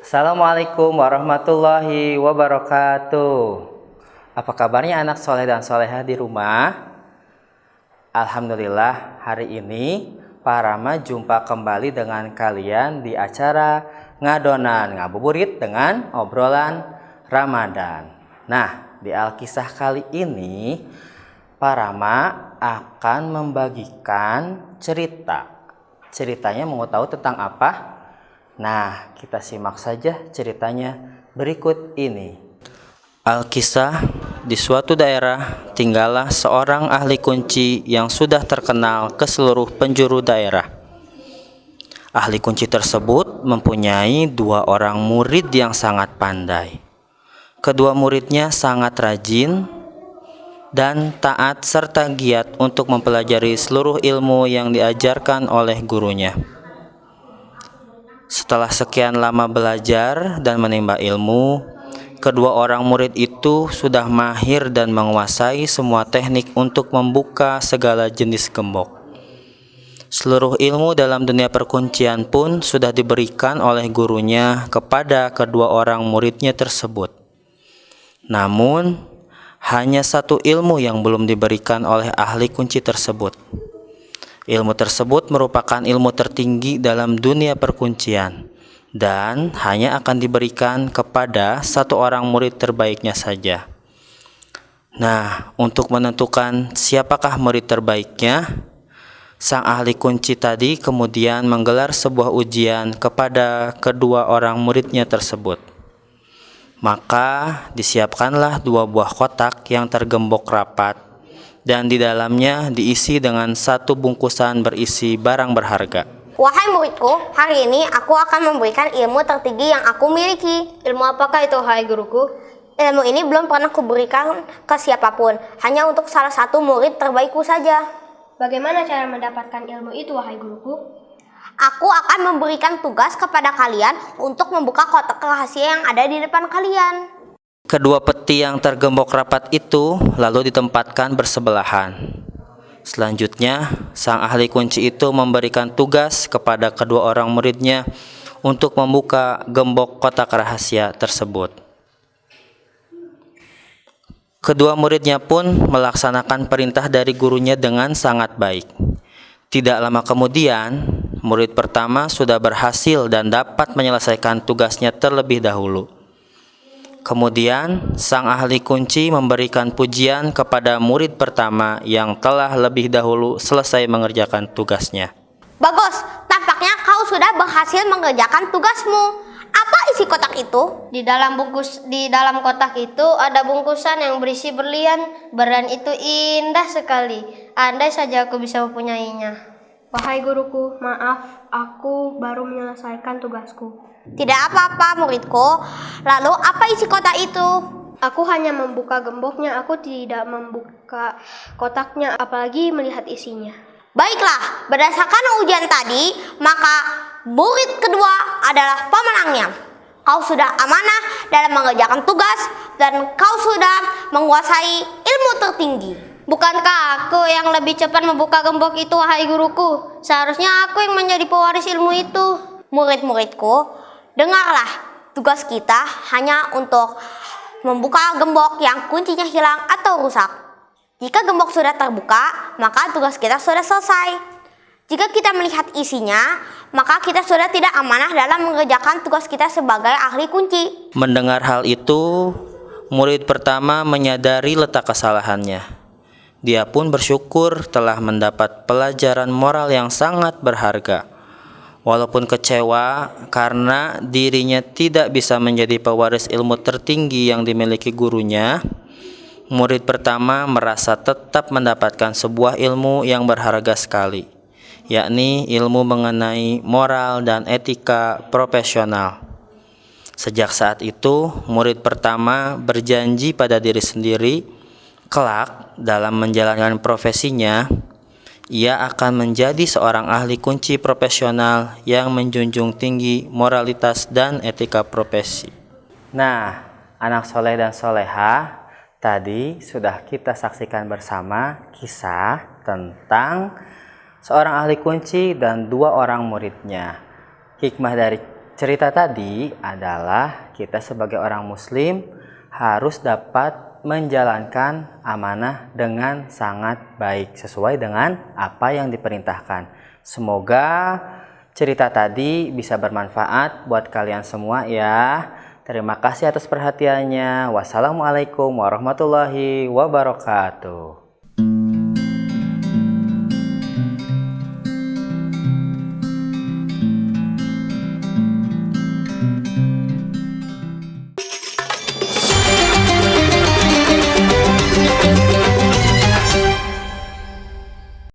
Assalamualaikum warahmatullahi wabarakatuh. Apa kabarnya anak soleh dan soleha di rumah? Alhamdulillah, hari ini Pak Rama jumpa kembali dengan kalian di acara Ngadonan Ngabuburit dengan obrolan Ramadan. Nah, di Alkisah kali ini Pak Rama akan membagikan cerita. Ceritanya mau tahu tentang apa? Nah, kita simak saja ceritanya berikut ini. Alkisah, di suatu daerah tinggallah seorang ahli kunci yang sudah terkenal ke seluruh penjuru daerah. Ahli kunci tersebut mempunyai 2 orang murid yang sangat pandai. Kedua muridnya sangat rajin dan taat serta giat untuk mempelajari seluruh ilmu yang diajarkan oleh gurunya. Setelah sekian lama belajar dan menimba ilmu, kedua orang murid itu sudah mahir dan menguasai semua teknik untuk membuka segala jenis gembok. Seluruh ilmu dalam dunia perkuncian pun sudah diberikan oleh gurunya kepada kedua orang muridnya tersebut. Namun, hanya satu ilmu yang belum diberikan oleh ahli kunci tersebut. Ilmu tersebut merupakan ilmu tertinggi dalam dunia perkuncian dan hanya akan diberikan kepada satu orang murid terbaiknya saja. Nah, untuk menentukan siapakah murid terbaiknya, sang ahli kunci tadi kemudian menggelar sebuah ujian kepada kedua orang muridnya tersebut. Maka disiapkanlah 2 buah kotak yang tergembok rapat dan di dalamnya diisi dengan 1 bungkusan berisi barang berharga. Wahai muridku, hari ini aku akan memberikan ilmu tertinggi yang aku miliki. Ilmu apakah itu, hai guruku? Ilmu ini belum pernah kuberikan ke siapapun, hanya untuk salah satu murid terbaikku saja. Bagaimana cara mendapatkan ilmu itu, wahai guruku? Aku akan memberikan tugas kepada kalian untuk membuka kotak rahasia yang ada di depan kalian. Kedua peti yang tergembok rapat itu lalu ditempatkan bersebelahan. Selanjutnya, sang ahli kunci itu memberikan tugas kepada kedua orang muridnya untuk membuka gembok kotak rahasia tersebut. Kedua muridnya pun melaksanakan perintah dari gurunya dengan sangat baik. Tidak lama kemudian, murid pertama sudah berhasil dan dapat menyelesaikan tugasnya terlebih dahulu. Kemudian, sang ahli kunci memberikan pujian kepada murid pertama yang telah lebih dahulu selesai mengerjakan tugasnya. Bagus, tampaknya kau sudah berhasil mengerjakan tugasmu. Apa isi kotak itu? Di dalam kotak itu ada bungkusan yang berisi berlian. Berlian itu indah sekali. Andai saja aku bisa mempunyainya. Wahai guruku, maaf, aku baru menyelesaikan tugasku. Tidak apa-apa muridku. Lalu apa isi kotak itu? Aku hanya membuka gemboknya, aku tidak membuka kotaknya, apalagi melihat isinya. Baiklah, berdasarkan ujian tadi, maka murid kedua adalah pemenangnya. Kau sudah amanah dalam mengerjakan tugas dan kau sudah menguasai ilmu tertinggi. Bukankah aku yang lebih cepat membuka gembok itu, wahai guruku? Seharusnya aku yang menjadi pewaris ilmu itu. Murid-muridku, dengarlah, tugas kita hanya untuk membuka gembok yang kuncinya hilang atau rusak. Jika gembok sudah terbuka, maka tugas kita sudah selesai. Jika kita melihat isinya, maka kita sudah tidak amanah dalam mengerjakan tugas kita sebagai ahli kunci. Mendengar hal itu, murid pertama menyadari letak kesalahannya. Dia pun bersyukur telah mendapat pelajaran moral yang sangat berharga. Walaupun kecewa karena dirinya tidak bisa menjadi pewaris ilmu tertinggi yang dimiliki gurunya, murid pertama merasa tetap mendapatkan sebuah ilmu yang berharga sekali, yakni ilmu mengenai moral dan etika profesional. Sejak saat itu, murid pertama berjanji pada diri sendiri, kelak dalam menjalankan profesinya, ia akan menjadi seorang ahli kunci profesional yang menjunjung tinggi moralitas dan etika profesi. Nah, anak soleh dan soleha, tadi sudah kita saksikan bersama kisah tentang seorang ahli kunci dan 2 orang muridnya. Hikmah dari Cerita tadi adalah kita sebagai orang muslim harus dapat menjalankan amanah dengan sangat baik sesuai dengan apa yang diperintahkan. Semoga cerita tadi bisa bermanfaat buat kalian semua ya. Terima kasih atas perhatiannya. Wassalamualaikum warahmatullahi wabarakatuh.